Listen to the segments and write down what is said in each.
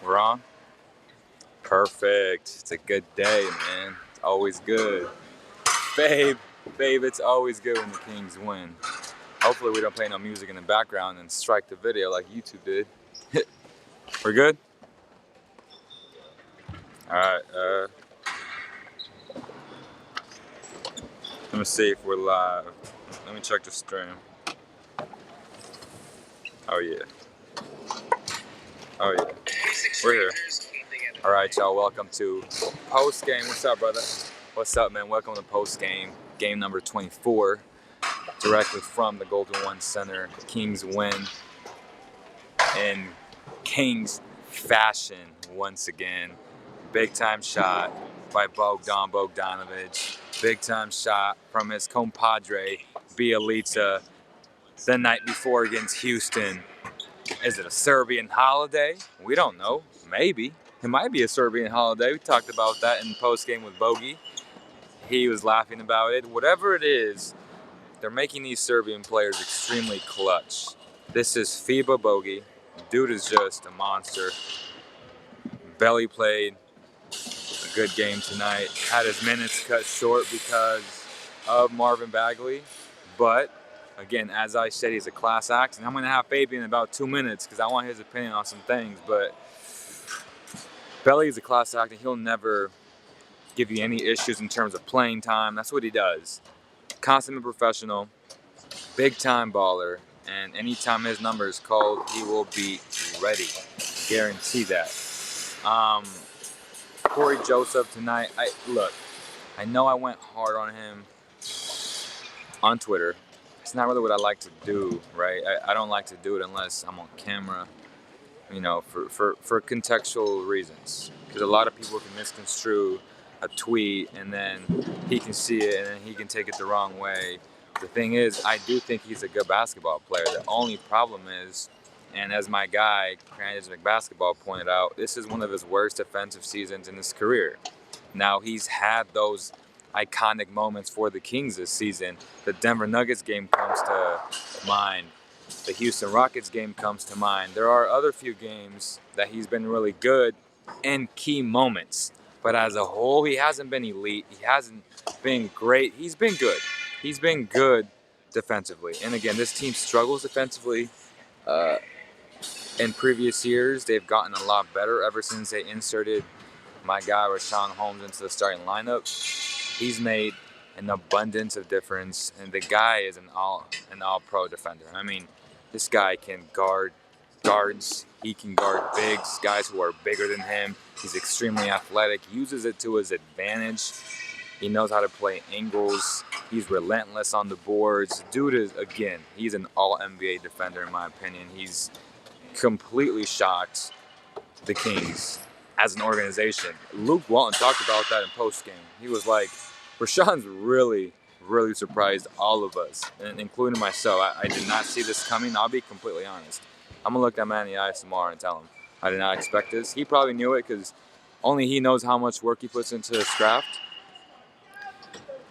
We're on? Perfect. It's a good day, man. It's always good. Babe, it's always good when the Kings win. Hopefully we don't play no music in the background and strike the video like YouTube did. We're good? Alright, let me see if we're live. Let me check the stream. Oh yeah. Oh yeah. We're here. Alright, y'all, welcome to post game. What's up, brother? What's up, man? Welcome to post game. Game number 24. Directly from the Golden One Center. The Kings win in Kings fashion once again. Big time shot by Bogdanovic. Big time shot from his compadre Bielitsa the night before against Houston. Is it a Serbian holiday? We don't know. Maybe. It might be a Serbian holiday. We talked about that in post game with Bogey. He was laughing about it. Whatever it is, they're making these Serbian players extremely clutch. This is FIBA Bogey. Dude is just a monster. Belly played a good game tonight. Had his minutes cut short because of Marvin Bagley. But, again, as I said, he's a class act. And I'm going to have Fabian in about 2 minutes because I want his opinion on some things. But Belly is a class act and he'll never give you any issues in terms of playing time. That's what he does. Consummate professional, big time baller, and anytime his number is called, he will be ready. Guarantee that. Corey Joseph tonight. I know I went hard on him on Twitter. It's not really what I like to do, right? I don't like to do it unless I'm on camera, you know, for contextual reasons. Because a lot of people can misconstrue a tweet and then he can see it and then he can take it the wrong way. The thing is, I do think he's a good basketball player. The only problem is, and as my guy, Crandage McBasketball, pointed out, this is one of his worst defensive seasons in his career. Now, he's had those iconic moments for the Kings this season. The Denver Nuggets game comes to mind. The Houston Rockets game comes to mind. There are other few games that he's been really good in key moments. But as a whole, he hasn't been elite. He hasn't been great. He's been good. He's been good defensively. And again, this team struggles defensively. In previous years, they've gotten a lot better ever since they inserted my guy Rashawn Holmes into the starting lineup. He's made an abundance of difference, and the guy is an all-pro defender. I mean, this guy can guard guards. He can guard bigs, guys who are bigger than him. He's extremely athletic, uses it to his advantage. He knows how to play angles. He's relentless on the boards. Dude is, again, he's an all-NBA defender in my opinion. He's completely shocked the Kings as an organization. Luke Walton talked about that in post-game. He was like, Rashawn's really surprised all of us, and including myself. I did not see this coming. I'll be completely honest. I'm going to look that man in the eyes tomorrow and tell him I did not expect this. He probably knew it because only he knows how much work he puts into his craft.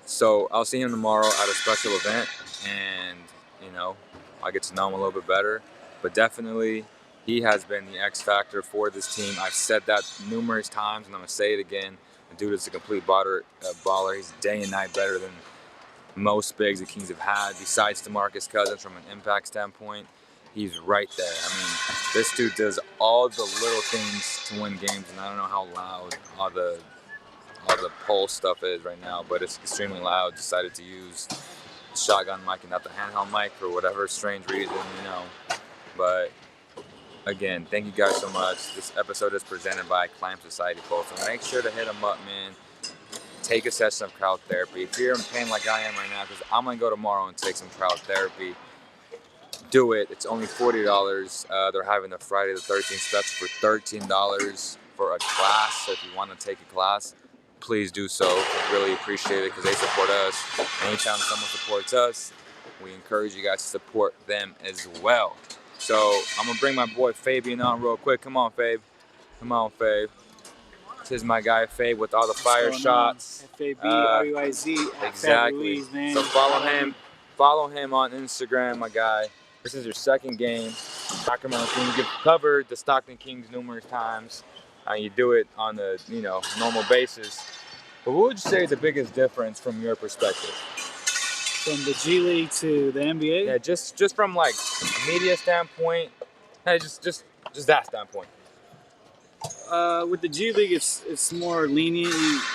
So I'll see him tomorrow at a special event, and, you know, I'll get to know him a little bit better. But definitely, he has been the X factor for this team. I've said that numerous times, and I'm going to say it again. The dude is a complete baller. He's day and night better than most bigs the Kings have had, besides DeMarcus Cousins from an impact standpoint. He's right there. I mean, this dude does all the little things to win games, and I don't know how loud all the poll stuff is right now, but it's extremely loud. Decided to use the shotgun mic and not the handheld mic for whatever strange reason, you know. But again, thank you guys so much. This episode is presented by Climb Society Pulse, so make sure to hit them up, man. Take a session of crowd therapy. If you're in pain like I am right now, because I'm going to go tomorrow and take some crowd therapy, do it. It's only $40. They're having the Friday the 13th special for $13 for a class. So if you want to take a class, please do so. I really appreciate it because they support us. Anytime someone supports us, we encourage you guys to support them as well. So I'm going to bring my boy Fabian on real quick. Come on, Fabe. Come on, Fabe. This is my guy Fabe with all the fire shots. FAB-RUIZ. Exactly. Man. So follow him on Instagram, my guy. This is your second game. Sacramento Kings. You've covered the Stockton Kings numerous times. You do it on a normal basis. But what would you say is the biggest difference from your perspective? From the G League to the NBA? Yeah, just from like a media standpoint. Hey, just that standpoint. With the G League, it's more lenient.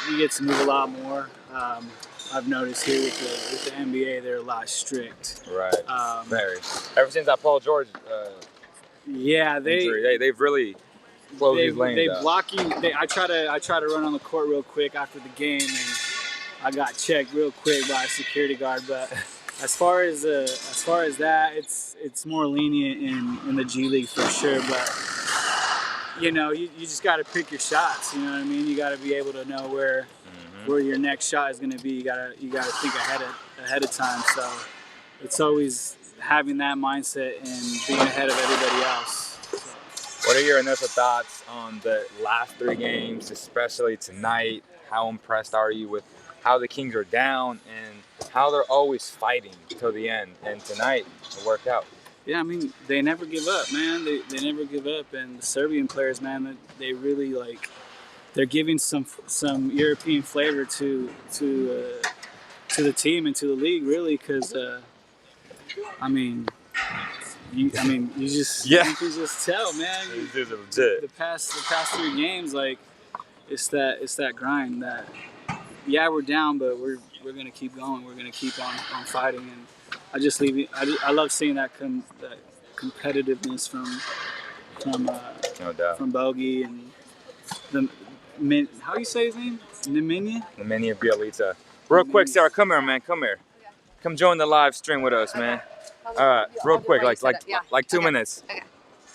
You get to move a lot more. I've noticed here with the NBA, they're a lot strict. Right. Very. Ever since that Paul George yeah, injury, they've really closed these lanes They out. block you. I try to run on the court real quick after the game, and I got checked real quick by a security guard. But as far as that, it's more lenient in the G League for sure. But you just got to pick your shots. You know what I mean? You got to be able to know where your next shot is going to be. You gotta think ahead of time. So it's always having that mindset and being ahead of everybody else. What are your initial thoughts on the last 3 games, especially tonight? How impressed are you with how the Kings are down and how they're always fighting till the end? And tonight it worked out. Yeah, I mean, they never give up, man. They never give up. And the Serbian players, man, they really they're giving some European flavor to the team and to the league, really, because you just tell, man. This is legit. The past 3 games, it's that grind that we're down, but we're gonna keep going. We're gonna keep on fighting, and I love seeing that competitiveness from Bogey and how do you say his name? Nemanja Bjelica. Real quick, Sarah, come here, man. Come here. Come join the live stream with us, man. All right, real quick, like 2 minutes. Okay.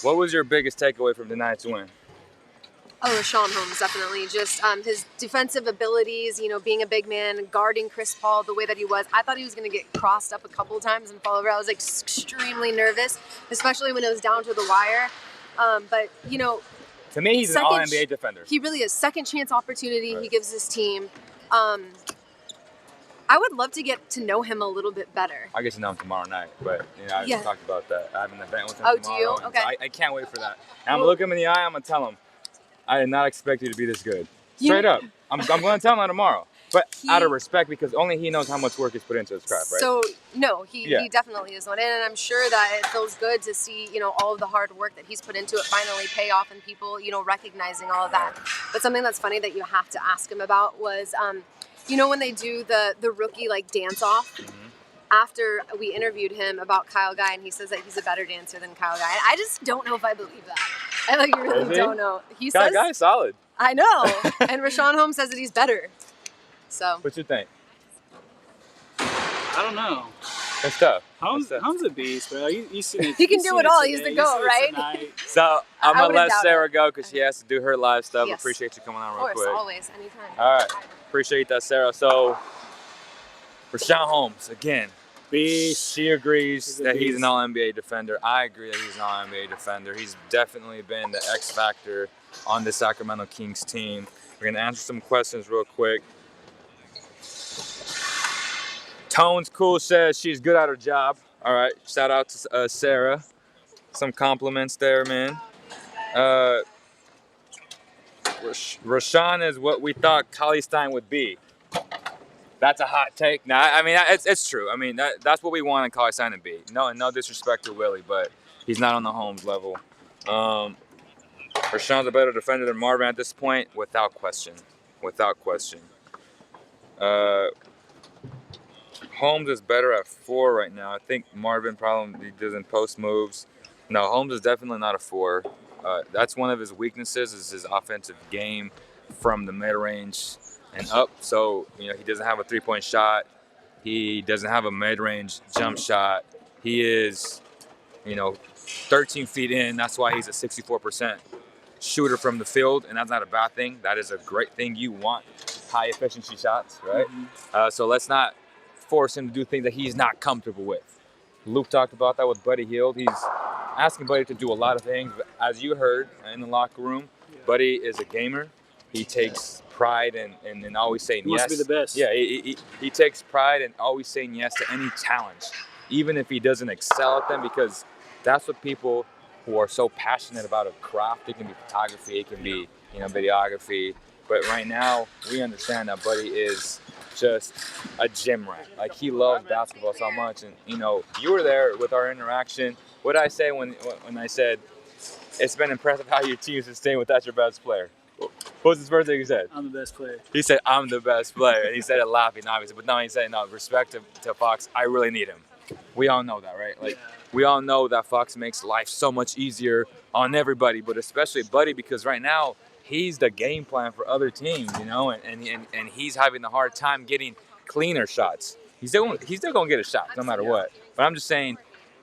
What was your biggest takeaway from tonight's win? Oh, Rashawn Holmes, definitely. Just his defensive abilities, being a big man, guarding Chris Paul the way that he was. I thought he was going to get crossed up a couple times and fall over. I was extremely nervous, especially when it was down to the wire. But, to me, he's an all-NBA defender. He really is. Second chance opportunity he gives his team. I would love to get to know him a little bit better. I get to know him tomorrow night, but I just talked about that. I have an event with him Oh, tomorrow. do you? Okay. So I can't wait for that. And I'm gonna look him in the eye. I'm gonna tell him, I did not expect you to be this good. Straight up. I'm gonna tell him that tomorrow. But out of respect, because only he knows how much work is put into his craft, right? So no, he definitely is one, and I'm sure that it feels good to see all of the hard work that he's put into it finally pay off, and people recognizing all of that. But something that's funny that you have to ask him about was when they do the rookie dance off. After we interviewed him about Kyle Guy, and he says that he's a better dancer than Kyle Guy. I just don't know if I believe that. I really don't know. He Kyle says Guy's solid. I know, and Rashawn Holmes says that he's better. So what you think? I don't know. It's tough. Holmes a beast, bro. You seen it. He can do it all. He's the GOAT, right? So I'm gonna let Sarah it. go because she has to do her live stuff. Yes. Appreciate you coming on real Of course, quick. always, anytime. All right, appreciate that, Sarah. So Rashawn Holmes again. Beast. She agrees that he's beast. an all-NBA defender. I agree that he's an all-NBA defender. He's definitely been the X factor on the Sacramento Kings team. We're gonna answer some questions real quick. Tones Cool says she's good at her job. All right, shout out to Sarah. Some compliments there, man. Rashawn is what we thought Cauley Stein would be. That's a hot take. Now, I mean, it's true. I mean, that's what we wanted Cauley Stein to be. No disrespect to Willie, but he's not on the Holmes level. Rashawn's a better defender than Marvin at this point, without question. Without question. Holmes is better at 4 right now. I think Marvin probably doesn't post moves. No, Holmes is definitely not a 4. That's one of his weaknesses is his offensive game from the mid-range and up. So, he doesn't have a 3-point shot. He doesn't have a mid-range jump shot. He is, 13 feet in. That's why he's a 64% shooter from the field, and that's not a bad thing. That is a great thing. You want high efficiency shots, right? So let's not force him to do things that he's not comfortable with. Luke talked about that with Buddy Hield. He's asking Buddy to do a lot of things, but as you heard in the locker room, Buddy is a gamer. He takes pride in always saying yes. He wants to be the best. Yeah, he takes pride in always saying yes to any challenge, even if he doesn't excel at them, because that's what people who are so passionate about a craft. It can be photography, it can be, you know, videography. But right now, we understand that Buddy is just a gym rat. Like, he loves basketball so much. And, you know, you were there with our interaction. What did I say when I said, it's been impressive how your team sustained without your best player? What was his first thing he said? I'm the best player. He said, I'm the best player. And he said it laughing, obviously. But no, he said, no, respect to Fox. I really need him. We all know that, right? Like, we all know that Fox makes life so much easier on everybody, but especially Buddy, because right now, he's the game plan for other teams, you know, and he's having a hard time getting cleaner shots. He's still going to get a shot no matter what. But I'm just saying,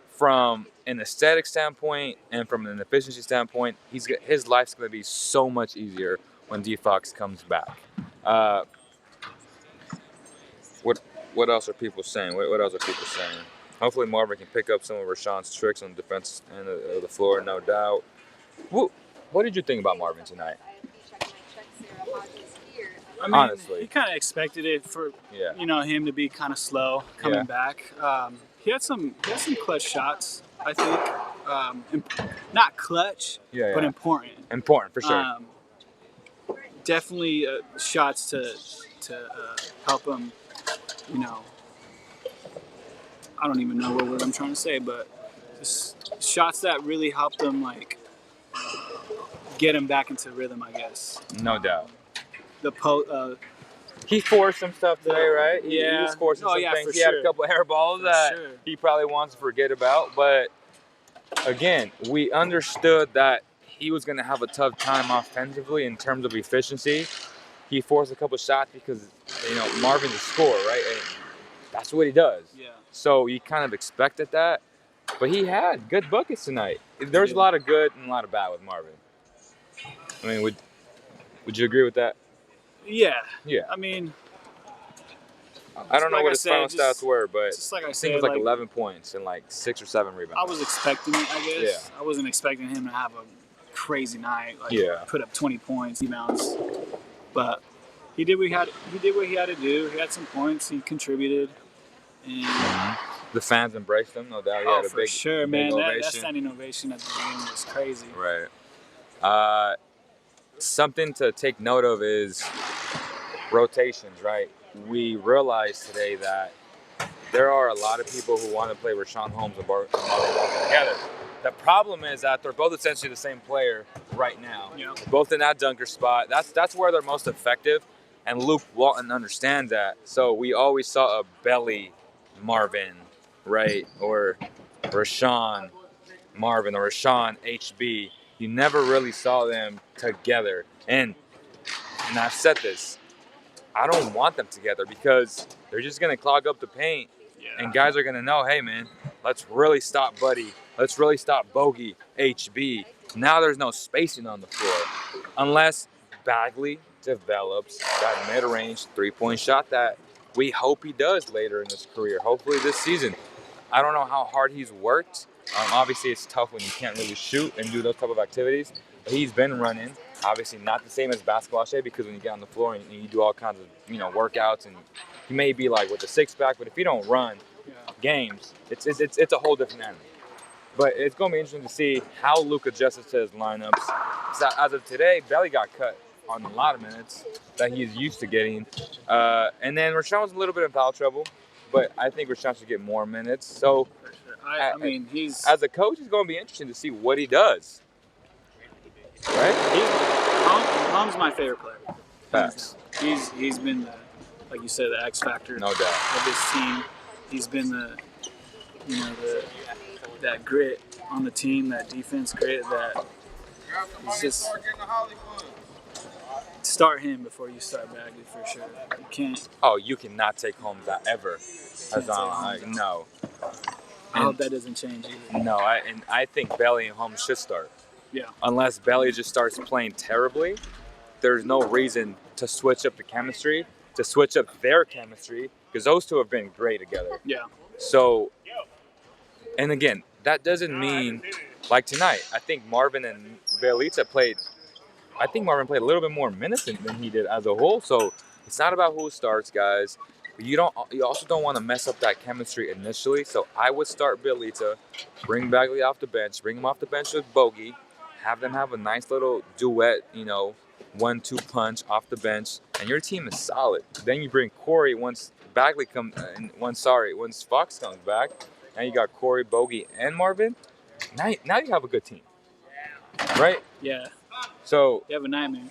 from an aesthetic standpoint and from an efficiency standpoint, his life's going to be so much easier when D-Fox comes back. What else are people saying? What else are people saying? Hopefully Marvin can pick up some of Rashawn's tricks on the defense end of the floor, no doubt. What did you think about Marvin tonight? I mean, honestly, he kind of expected it for you know, him to be kind of slow coming back. He had some clutch shots, I think. Not clutch, but important. Important for sure. Definitely shots to help him. You know, I don't even know what word I'm trying to say, but just shots that really helped him, like, get him back into rhythm, I guess. No doubt. He forced some stuff today, right? Yeah. He was forcing some things. He sure. had a couple of air balls that he probably wants to forget about. But again, we understood that he was going to have a tough time offensively in terms of efficiency. He forced a couple of shots because, you know, Marvin's a scorer, right? And that's what he does. Yeah. So you kind of expected that. But he had good buckets tonight. There's a lot of good and a lot of bad with Marvin. I mean, would you agree with that? Yeah. Yeah. I mean, I don't know what his final stats were, but just like I think it was like 11 points and like 6 or 7 rebounds. I was expecting it, I guess. Yeah. I wasn't expecting him to have a crazy night, like put up 20 points, rebounds. But he did what he had to do. He had some points. He contributed. And the fans embraced him, no doubt. He had a for big, sure, big man. ovation. That standing ovation at the game was crazy. Right. Something to take note of is rotations, right? We realized today that there are a lot of people who want to play Richaun Holmes and Marvin Walker together. The problem is that they're both essentially the same player right now. Yeah. Both in that dunker spot. That's where they're most effective, and Luke Walton understands that. So we always saw a belly Marvin, right? Or Richaun Marvin or Richaun HB. You never really saw them together. And I've said this, I don't want them together because they're just going to clog up the paint. And guys are going to know, hey, man, let's really stop Buddy. Let's really stop Bogey, HB. Now there's no spacing on the floor. Unless Bagley develops that mid-range three-point shot that we hope he does later in his career, hopefully this season. I don't know how hard he's worked. Obviously, it's tough when you can't really shoot and do those type of activities. But he's been running. Obviously, not the same as basketball shape because when you get on the floor and you do all kinds of workouts, and he may be like with a six-pack, but if you don't run games, it's a whole different animal. But it's going to be interesting to see how Luke adjusts to his lineups. So as of today, Belly got cut on a lot of minutes that he's used to getting. And then Richaun was a little bit in foul trouble, but I think Richaun should get more minutes. So, I mean, he's... As a coach, it's going to be interesting to see what he does. Right? Holmes' my favorite player. Facts. He's been, like you said, the X factor no doubt of this team. He's been that grit on the team, that defense grit, that it's just start him before you start Bagley for sure. You can't. Oh, you cannot take Holmes out ever. No. I hope that doesn't change either. No, I think Belly and Holmes should start. Yeah. Unless Belly just starts playing terribly, there's no reason to switch up the chemistry, to switch up their chemistry, because those two have been great together. Yeah. So, and again, that doesn't mean, like tonight, I think Marvin and Bjelica played a little bit more minutes than he did as a whole. So it's not about who starts, guys. But you also don't want to mess up that chemistry initially. So I would start Bielitsa, bring Bagley off the bench, bring him off the bench with Bogey, have them have a nice little duet, 1-2 punch off the bench, and your team is solid. Then you bring Corey once Fox comes back. Now you got Corey, Bogey, and Marvin. Now you have a good team, right? Yeah. So you have a nightmare.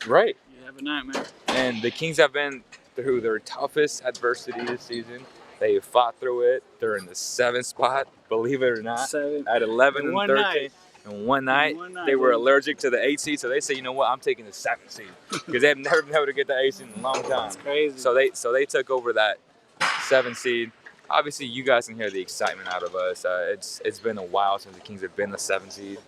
Right. You have a nightmare. And the Kings have been through their toughest adversity this season. They fought through it. They're in the 7th spot, believe it or not, at 11 and 13. And one night, they were allergic to the 8 seed, so they said, you know what, I'm taking the 7th seed because they've never been able to get the 8 seed in a long time. That's crazy. So they took over that 7th seed. Obviously, you guys can hear the excitement out of us. It's been a while since the Kings have been the 7th seed.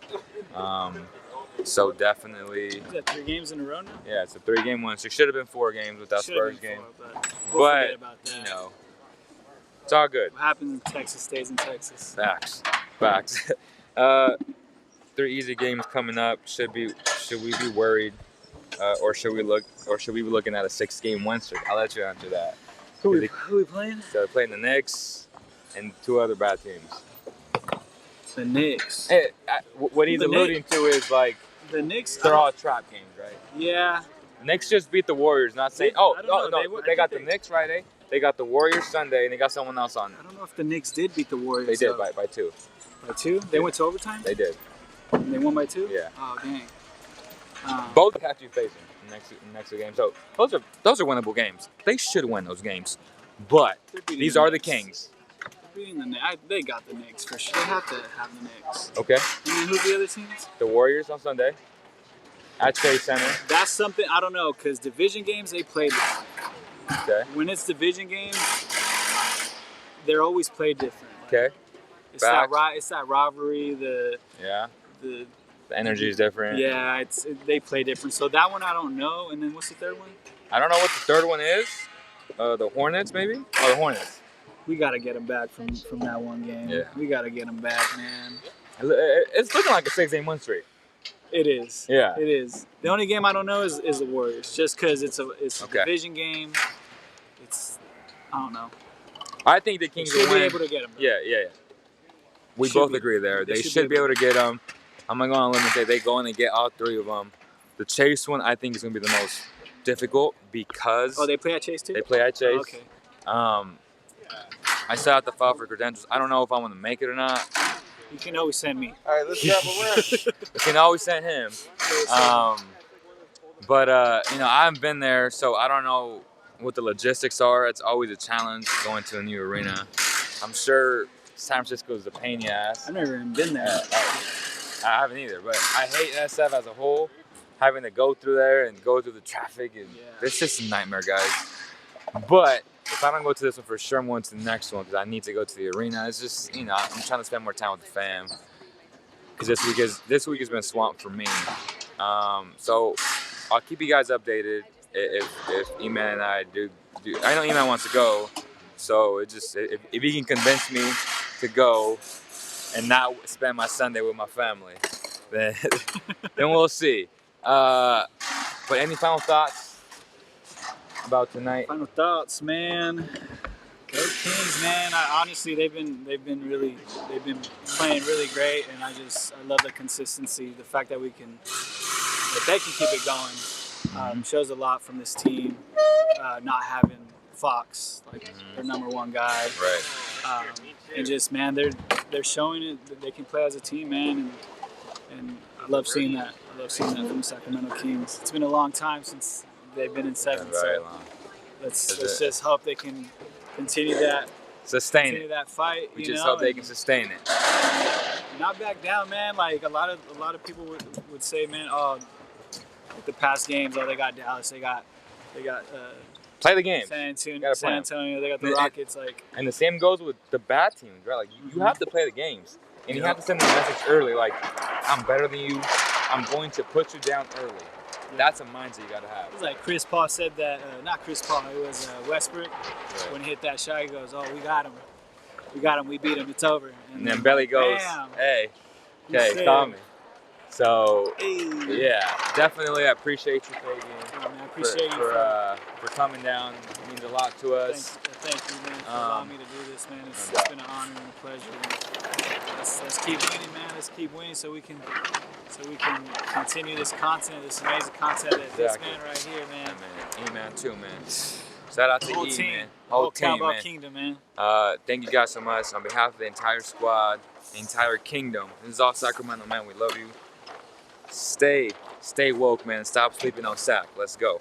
So definitely. Is that 3 games in a row now? Yeah, it's a 3-game win. So it should have been 4 games with that Spurs game. But we'll forget about that. It's all good. What happens in Texas stays in Texas. Facts. 3 easy games coming up. Should we be worried, or should we be looking at a 6-game win streak? I'll let you answer that. Who are we playing? So they're playing the Knicks and 2 other bad teams. The Knicks. Hey, what he's alluding to is like the Knicks. They're all trap games, right? Yeah. Knicks just beat the Warriors. Not saying. They got the Knicks Friday. They got the Warriors Sunday, and they got someone else on. I don't know if the Knicks did beat the Warriors. They did by 2. By 2? They went to overtime? They did. And they won by 2? Yeah. Oh dang. Both have you facing next 2 games. So those are winnable games. They should win those games. But these are the Kings. They got the Knicks for sure. They have to have the Knicks. Okay. And then who's the other teams? The Warriors on Sunday at Chase Center. That's something I don't know because division games they play different. Okay. When it's division games, they're always played different. Okay. It's that rivalry. The energy is different. Yeah, they play different. So that one I don't know. And then what's the third one? I don't know what the third one is. The Hornets maybe? Oh, the Hornets. We gotta get them back from that one game. Yeah. We gotta get them back, man. It's looking like a 6-game win streak. It is. Yeah. It is. The only game I don't know is the Warriors, just because it's a division game. I don't know. I think the Kings will win. Be able to get them. Yeah. We both agree there. They should be able to get them. I'm gonna go on a limb and say they go in and get all 3 of them. The Chase one I think is gonna be the most difficult because. Oh, they play at Chase too. They play at Chase. Oh, okay. I still have to file for credentials. I don't know if I'm gonna make it or not. You can always send me. All right, let's grab a wrap. You can always send him. But I haven't been there, so I don't know what the logistics are. It's always a challenge going to a new arena. I'm sure San Francisco is a pain in the ass. I've never even been there. I haven't either, but I hate SF as a whole. Having to go through there and go through the traffic, and it's just a nightmare, guys. But if I don't go to this one for sure, I'm going to the next one because I need to go to the arena. It's just, I'm trying to spend more time with the fam because this week has been swamped for me. So I'll keep you guys updated if Eman and I do. I know Eman wants to go, so if he can convince me to go and not spend my Sunday with my family, then we'll see. But any final thoughts about tonight? Final thoughts, man. Go Kings, man. Honestly, they've been playing really great, and I love the consistency. The fact that they can keep it going shows a lot from this team. Not having Fox like their number 1 guy, right? And just man, they're showing it that they can play as a team, man, and I love seeing that. I love seeing that from the Sacramento Kings. It's been a long time since they've been in 7, so let's just hope they can continue that. Sustain that fight. We just hope they can sustain it. Not back down, man. Like a lot of people would say, man, the past games, they got Dallas, they got play the game. San Antonio, they got the Rockets, and the same goes with the bad teams, right? Like you have to play the games, and you have to send the message early, like I'm better than you. I'm going to put you down early. That's a mindset you gotta have. It's like Chris Paul said that, not Chris Paul, it was Westbrook. Right. When he hit that shot, he goes, "Oh, we got him, we beat him, it's over." And then Belly goes, bam, "Hey, okay, call me." So, Hey. yeah, definitely I appreciate you, Fabian. Oh, man, I appreciate you for coming down. It means a lot to us. Thank you, man, for allowing me to do this, man. It's been an honor and a pleasure. Let's keep winning, man. Let's keep winning so we can continue this content, this amazing content that this man right here, man. Yeah, man. E-Man too, man. Shout out to Whole E, team, man. whole team, Cowbell man. Kingdom, man. Thank you guys so much on behalf of the entire squad, the entire kingdom. This is all Sacramento, man. We love you. Stay woke, man. Stop sleeping on Sac. Let's go.